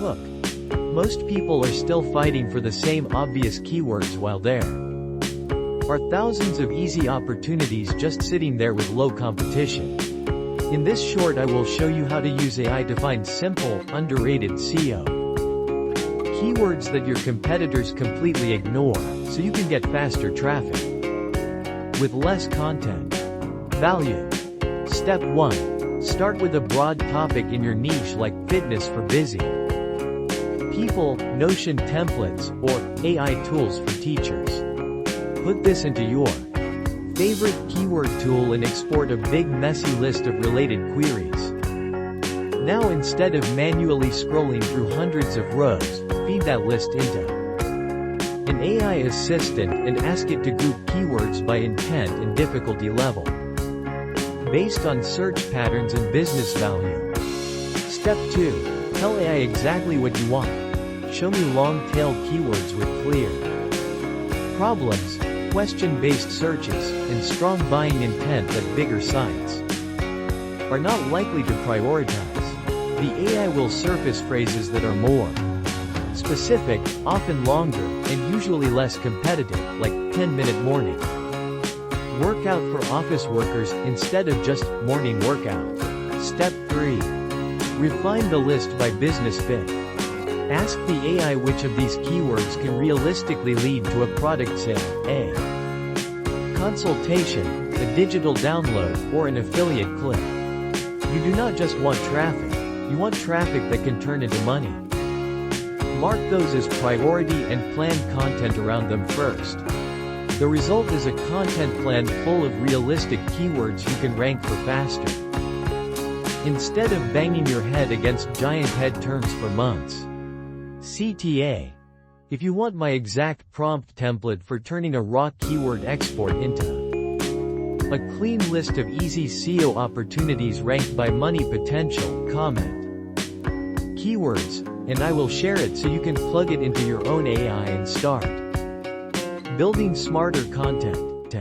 cook. Most people are still fighting for the same obvious keywords while there are thousands of easy opportunities just sitting there with low competition. In this short I will show you how to use AI to find simple, underrated SEO keywords that your competitors completely ignore, so you can get faster traffic with less content value. Step 1. Start with a broad topic in your niche like fitness for busy people, Notion templates, or AI tools for teachers. Put this into your favorite keyword tool and export a big messy list of related queries. Now instead of manually scrolling through hundreds of rows, feed that list into an AI assistant and ask it to group keywords by intent and difficulty level, based on search patterns and business value. Step 2. Tell AI exactly what you want. Show me long-tail keywords with clear problems, question-based searches, and strong buying intent that bigger sites are not likely to prioritize. The AI will surface phrases that are more specific, often longer, and usually less competitive, like 10-minute morning workout for office workers instead of just morning workout. Step 3. Refine the list by business fit. Ask the AI which of these keywords can realistically lead to a product sale, a consultation, a digital download, or an affiliate click. You do not just want traffic, you want traffic that can turn into money. Mark those as priority and plan content around them first. The result is a content plan full of realistic keywords you can rank for faster, instead of banging your head against giant head terms for months. CTA. If you want my exact prompt template for turning a raw keyword export into a clean list of easy SEO opportunities ranked by money potential, comment keywords, and I will share it so you can plug it into your own AI and start building smarter content.